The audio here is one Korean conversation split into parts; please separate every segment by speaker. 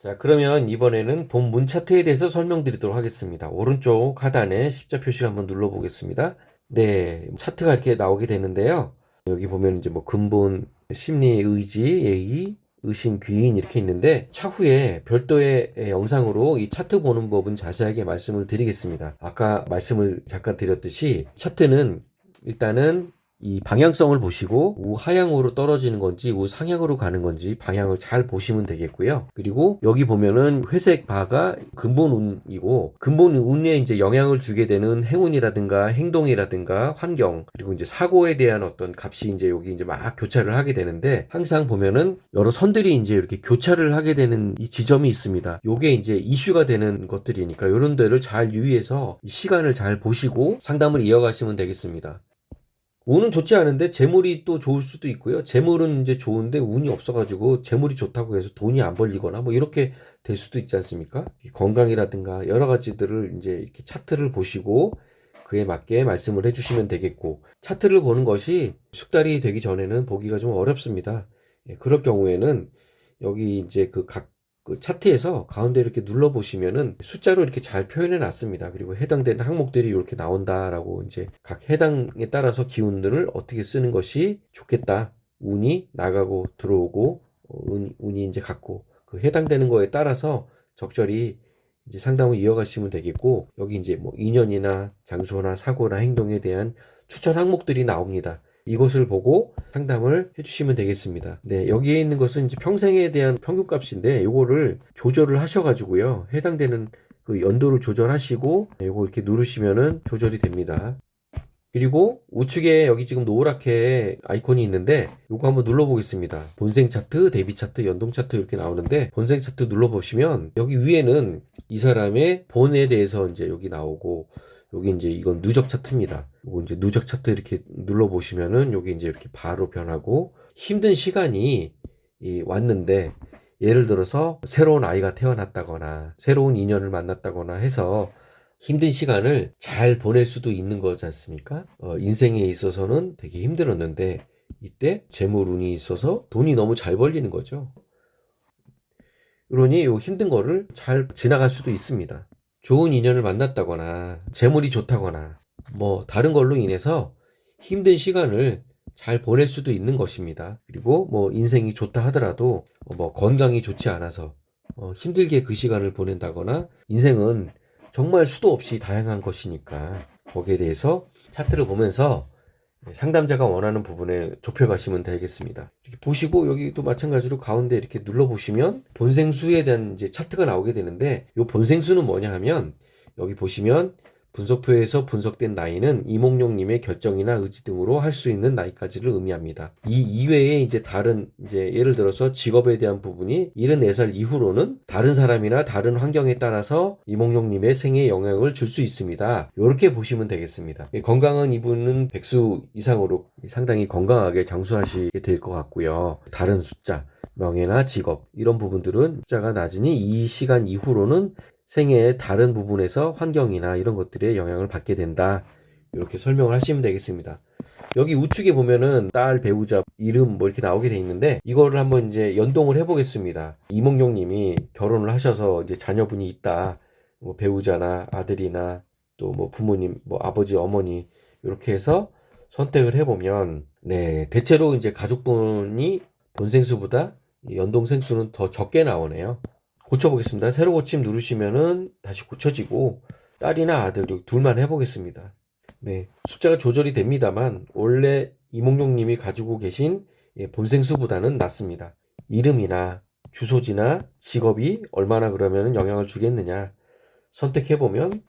Speaker 1: 자, 그러면 이번에는 본문 차트에 대해서 설명드리도록 하겠습니다. 오른쪽 하단에 십자 표시를 한번 눌러보겠습니다. 네, 차트가 이렇게 나오게 되는데요. 여기 보면 이제 뭐 근본, 심리, 의지, 예의, 의심, 귀인 이렇게 있는데 차후에 별도의 영상으로 이 차트 보는 법은 자세하게 말씀을 드리겠습니다. 아까 말씀을 잠깐 드렸듯이 차트는 일단은 이 방향성을 보시고 우하향으로 떨어지는 건지 우상향으로 가는 건지 방향을 잘 보시면 되겠고요. 그리고 여기 보면은 회색 바가 근본운이고 근본운에 이제 영향을 주게 되는 행운이라든가 행동이라든가 환경 그리고 이제 사고에 대한 어떤 값이 이제 여기 이제 막 교차를 하게 되는데 항상 보면은 여러 선들이 이제 이렇게 교차를 하게 되는 이 지점이 있습니다. 요게 이제 이슈가 되는 것들이니까 이런 데를 잘 유의해서 시간을 잘 보시고 상담을 이어가시면 되겠습니다. 운은 좋지 않은데 재물이 또 좋을 수도 있고요. 재물은 이제 좋은데 운이 없어가지고 재물이 좋다고 해서 돈이 안 벌리거나 뭐 이렇게 될 수도 있지 않습니까? 건강이라든가 여러 가지들을 이제 이렇게 차트를 보시고 그에 맞게 말씀을 해주시면 되겠고 차트를 보는 것이 숙달이 되기 전에는 보기가 좀 어렵습니다. 그럴 경우에는 여기 이제 그 차트에서 가운데 이렇게 눌러 보시면은 숫자로 이렇게 잘 표현해 놨습니다. 그리고 해당되는 항목들이 이렇게 나온다라고 이제 각 해당에 따라서 기운들을 어떻게 쓰는 것이 좋겠다. 운이 나가고 들어오고 운이 이제 갔고 그 해당되는 거에 따라서 적절히 이제 상담을 이어가시면 되겠고 여기 이제 뭐 인연이나 장소나 사고나 행동에 대한 추천 항목들이 나옵니다. 이것을 보고 상담을 해주시면 되겠습니다. 네, 여기에 있는 것은 이제 평생에 대한 평균값인데 요거를 조절을 하셔가지고요. 해당되는 그 연도를 조절하시고 요거 이렇게 누르시면은 조절이 됩니다. 그리고 우측에 여기 지금 노랗게 아이콘이 있는데 요거 한번 눌러보겠습니다. 본생 차트, 대비 차트, 연동 차트 이렇게 나오는데 본생 차트 눌러보시면 여기 위에는 이 사람의 본에 대해서 이제 여기 나오고 여기 이제 이건 누적 차트입니다. 요거 이제 누적 차트 이렇게 눌러보시면은 여기 이제 이렇게 바로 변하고 힘든 시간이 왔는데 예를 들어서 새로운 아이가 태어났다거나 새로운 인연을 만났다거나 해서 힘든 시간을 잘 보낼 수도 있는 거지 않습니까? 인생에 있어서는 되게 힘들었는데 이때 재물운이 있어서 돈이 너무 잘 벌리는 거죠. 그러니 이 힘든 거를 잘 지나갈 수도 있습니다. 좋은 인연을 만났다거나 재물이 좋다거나 뭐 다른 걸로 인해서 힘든 시간을 잘 보낼 수도 있는 것입니다. 그리고 뭐 인생이 좋다 하더라도 뭐 건강이 좋지 않아서 힘들게 그 시간을 보낸다거나 인생은 정말 수도 없이 다양한 것이니까 거기에 대해서 차트를 보면서 상담자가 원하는 부분에 좁혀가시면 되겠습니다. 이렇게 보시고 여기도 마찬가지로 가운데 이렇게 눌러보시면 본생수에 대한 이제 차트가 나오게 되는데 이 본생수는 뭐냐 하면 여기 보시면 분석표에서 분석된 나이는 이몽룡님의 결정이나 의지 등으로 할 수 있는 나이까지를 의미합니다. 이 이외에 이제 다른 이제 예를 들어서 직업에 대한 부분이 74살 이후로는 다른 사람이나 다른 환경에 따라서 이몽룡님의 생에 영향을 줄 수 있습니다. 이렇게 보시면 되겠습니다. 건강한 이분은 백수 이상으로 상당히 건강하게 장수하시게 될 것 같고요. 다른 숫자 명예나 직업 이런 부분들은 숫자가 낮으니 이 시간 이후로는 생애의 다른 부분에서 환경이나 이런 것들에 영향을 받게 된다. 이렇게 설명을 하시면 되겠습니다. 여기 우측에 보면은 딸, 배우자, 이름 뭐 이렇게 나오게 돼 있는데 이거를 한번 이제 연동을 해보겠습니다. 이몽룡 님이 결혼을 하셔서 이제 자녀분이 있다. 뭐 배우자나 아들이나 또 뭐 부모님, 뭐 아버지, 어머니 이렇게 해서 선택을 해보면 네, 대체로 이제 가족분이 본생수보다 연동생수는 더 적게 나오네요. 고쳐보겠습니다. 새로 고침 누르시면은 다시 고쳐지고 딸이나 아들 둘만 해보겠습니다. 네, 숫자가 조절이 됩니다만 원래 이몽룡님이 가지고 계신 본생수보다는 낮습니다. 이름이나 주소지나 직업이 얼마나 그러면 영향을 주겠느냐 선택해보면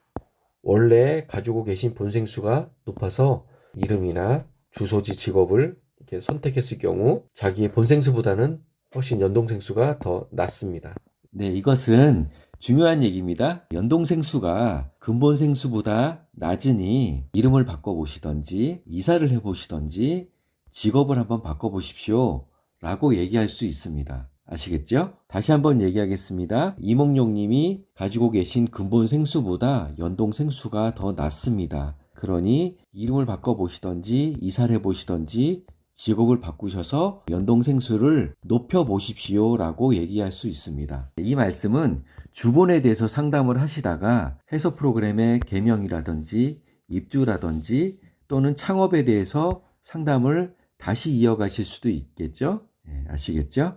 Speaker 1: 원래 가지고 계신 본생수가 높아서 이름이나 주소지 직업을 이렇게 선택했을 경우 자기의 본생수보다는 훨씬 연동생수가 더 낮습니다.
Speaker 2: 네, 이것은 중요한 얘기입니다. 연동생수가 근본생수보다 낮으니 이름을 바꿔보시던지 이사를 해보시던지 직업을 한번 바꿔보십시오 라고 얘기할 수 있습니다. 아시겠죠? 다시 한번 얘기하겠습니다. 이몽룡님이 가지고 계신 근본생수보다 연동생수가 더 낮습니다. 그러니 이름을 바꿔보시던지 이사를 해보시던지 직업을 바꾸셔서 연동생수를 높여보십시오 라고 얘기할 수 있습니다. 이 말씀은 주본에 대해서 상담을 하시다가 해서 프로그램의 개명이라든지 입주라든지 또는 창업에 대해서 상담을 다시 이어가실 수도 있겠죠? 네, 아시겠죠?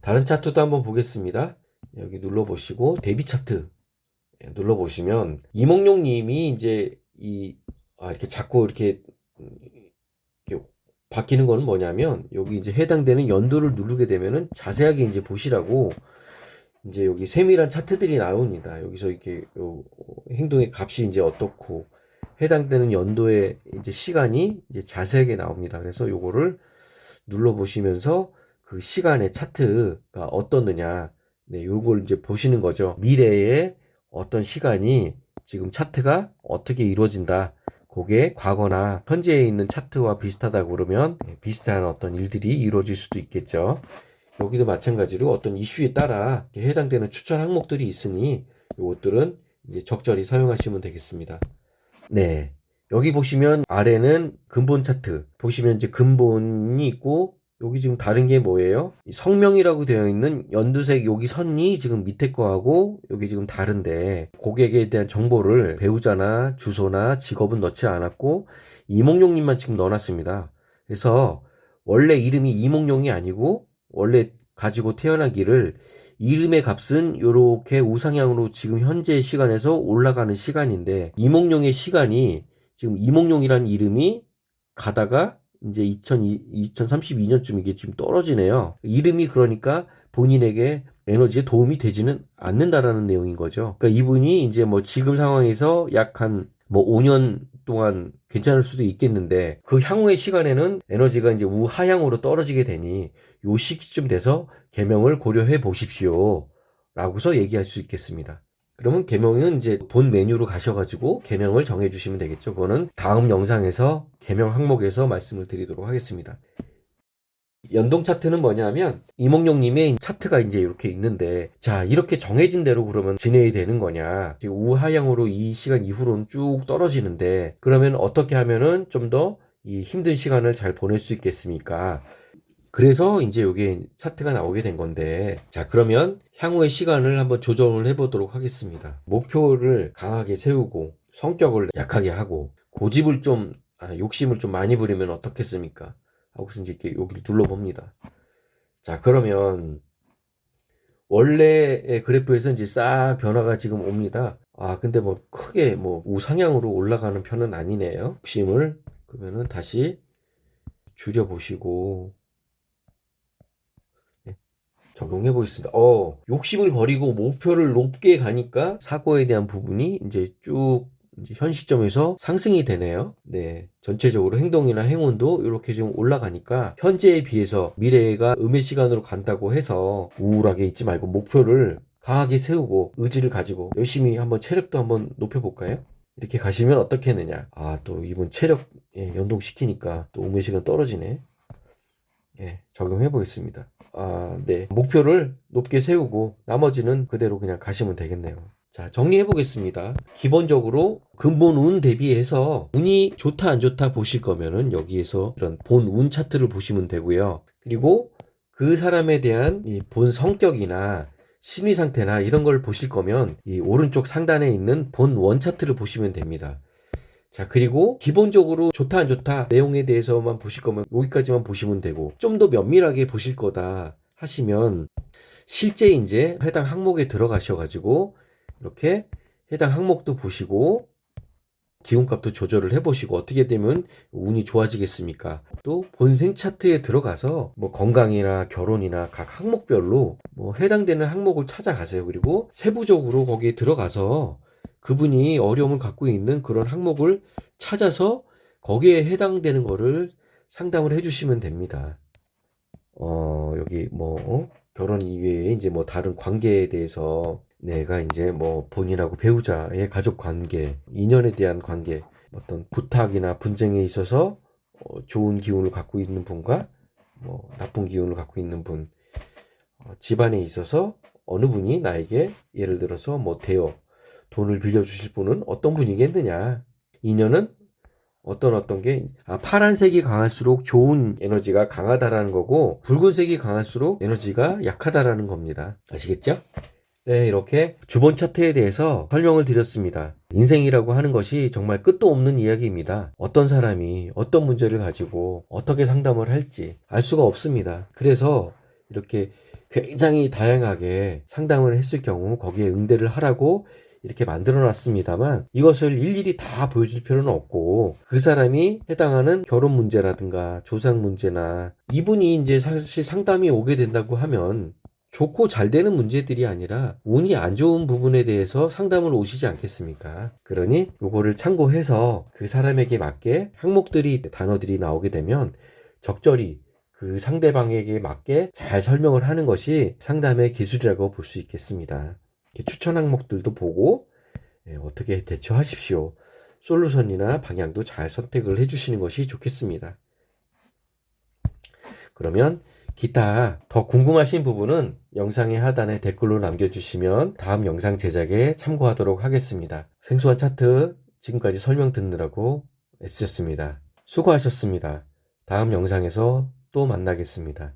Speaker 1: 다른 차트도 한번 보겠습니다. 여기 눌러보시고 대비 차트 눌러보시면 이몽룡 님이 이제 이렇게 자꾸 이렇게 바뀌는 거는 뭐냐면 여기 이제 해당되는 연도를 누르게 되면은 자세하게 이제 보시라고 이제 여기 세밀한 차트들이 나옵니다. 여기서 이렇게 행동의 값이 이제 어떻고 해당되는 연도의 이제 시간이 이제 자세하게 나옵니다. 그래서 요거를 눌러보시면서 그 시간의 차트가 어떻느냐, 네, 요걸 이제 보시는 거죠. 미래에 어떤 시간이 지금 차트가 어떻게 이루어진다. 그게 과거나 현재에 있는 차트와 비슷하다고 그러면 비슷한 어떤 일들이 이루어질 수도 있겠죠. 여기도 마찬가지로 어떤 이슈에 따라 해당되는 추천 항목들이 있으니 이것들은 이제 적절히 사용하시면 되겠습니다. 네. 여기 보시면 아래는 근본 차트. 보시면 이제 근본이 있고 여기 지금 다른 게 뭐예요? 성명이라고 되어 있는 연두색 여기 선이 지금 밑에 거하고 여기 지금 다른데 고객에 대한 정보를 배우자나 주소나 직업은 넣지 않았고 이몽룡님만 지금 넣어놨습니다. 그래서 원래 이름이 이몽룡이 아니고 원래 가지고 태어나기를 이름의 값은 이렇게 우상향으로 지금 현재 시간에서 올라가는 시간인데 이몽룡의 시간이 지금 이몽룡이라는 이름이 가다가 이제 2032년쯤 이게 지금 떨어지네요. 이름이 그러니까 본인에게 에너지에 도움이 되지는 않는다라는 내용인 거죠. 그러니까 이분이 이제 뭐 지금 상황에서 약 한 뭐 5년 동안 괜찮을 수도 있겠는데 그 향후의 시간에는 에너지가 이제 우하향으로 떨어지게 되니 요 시기쯤 돼서 개명을 고려해 보십시오. 라고서 얘기할 수 있겠습니다. 그러면 개명은 이제 본 메뉴로 가셔가지고 개명을 정해주시면 되겠죠. 그거는 다음 영상에서 개명 항목에서 말씀을 드리도록 하겠습니다. 연동 차트는 뭐냐면 이몽룡님의 차트가 이제 이렇게 있는데 자 이렇게 정해진 대로 그러면 진행이 되는 거냐 지금 우하향으로 이 시간 이후로는 쭉 떨어지는데 그러면 어떻게 하면은 좀 더 이 힘든 시간을 잘 보낼 수 있겠습니까? 그래서 이제 여기 차트가 나오게 된 건데 자 그러면 향후의 시간을 한번 조정을 해 보도록 하겠습니다. 목표를 강하게 세우고 성격을 약하게 하고 고집을 좀 욕심을 좀 많이 부리면 어떻겠습니까? 하고서 이제 이렇게 여기를 눌러봅니다. 자 그러면 원래의 그래프에서 이제 싹 변화가 지금 옵니다. 근데 뭐 크게 뭐 우상향으로 올라가는 편은 아니네요. 욕심을 그러면은 다시 줄여 보시고 적용해 보겠습니다. 욕심을 버리고 목표를 높게 가니까 사고에 대한 부분이 이제 쭉 이제 현 시점에서 상승이 되네요. 네. 전체적으로 행동이나 행운도 이렇게 좀 올라가니까 현재에 비해서 미래가 음의 시간으로 간다고 해서 우울하게 있지 말고 목표를 강하게 세우고 의지를 가지고 열심히 한번 체력도 한번 높여볼까요? 이렇게 가시면 어떻게 했느냐. 또 이번 체력 연동시키니까 또 음의 시간 떨어지네. 적용해 보겠습니다. 네. 목표를 높게 세우고 나머지는 그대로 그냥 가시면 되겠네요. 자, 정리해 보겠습니다. 기본적으로 근본 운 대비해서 운이 좋다 안 좋다 보실 거면은 여기에서 이런 본 운 차트를 보시면 되고요. 그리고 그 사람에 대한 이 본 성격이나 심리 상태나 이런 걸 보실 거면 이 오른쪽 상단에 있는 본 원 차트를 보시면 됩니다. 자, 그리고 기본적으로 좋다 안 좋다 내용에 대해서만 보실 거면 여기까지만 보시면 되고 좀 더 면밀하게 보실 거다 하시면 실제 이제 해당 항목에 들어가셔가지고 이렇게 해당 항목도 보시고 기온값도 조절을 해보시고 어떻게 되면 운이 좋아지겠습니까? 또 본생 차트에 들어가서 뭐 건강이나 결혼이나 각 항목별로 뭐 해당되는 항목을 찾아가세요. 그리고 세부적으로 거기에 들어가서 그분이 어려움을 갖고 있는 그런 항목을 찾아서 거기에 해당되는 거를 상담을 해주시면 됩니다. 여기 뭐 결혼 이외에 이제 뭐 다른 관계에 대해서 내가 이제 뭐 본인하고 배우자의 가족 관계, 인연에 대한 관계, 어떤 부탁이나 분쟁에 있어서 좋은 기운을 갖고 있는 분과 뭐 나쁜 기운을 갖고 있는 분, 집안에 있어서 어느 분이 나에게 예를 들어서 뭐 돈을 빌려주실 분은 어떤 분이겠느냐, 인연은 어떤 게, 파란색이 강할수록 좋은 에너지가 강하다라는 거고, 붉은색이 강할수록 에너지가 약하다라는 겁니다. 아시겠죠? 네, 이렇게 주본 차트에 대해서 설명을 드렸습니다. 인생이라고 하는 것이 정말 끝도 없는 이야기입니다. 어떤 사람이 어떤 문제를 가지고 어떻게 상담을 할지 알 수가 없습니다. 그래서 이렇게 굉장히 다양하게 상담을 했을 경우 거기에 응대를 하라고 이렇게 만들어 놨습니다만, 이것을 일일이 다 보여줄 필요는 없고, 그 사람이 해당하는 결혼 문제라든가 조상 문제나, 이분이 이제 사실 상담이 오게 된다고 하면 좋고 잘 되는 문제들이 아니라 운이 안 좋은 부분에 대해서 상담을 오시지 않겠습니까? 그러니 요거를 참고해서 그 사람에게 맞게 항목들이, 단어들이 나오게 되면 적절히 그 상대방에게 맞게 잘 설명을 하는 것이 상담의 기술이라고 볼 수 있겠습니다. 이렇게 추천 항목들도 보고 어떻게 대처하십시오. 솔루션이나 방향도 잘 선택을 해주시는 것이 좋겠습니다. 그러면 기타 더 궁금하신 부분은 영상의 하단에 댓글로 남겨주시면 다음 영상 제작에 참고하도록 하겠습니다. 생소한 차트 지금까지 설명 듣느라고 애쓰셨습니다. 수고하셨습니다. 다음 영상에서 또 만나겠습니다.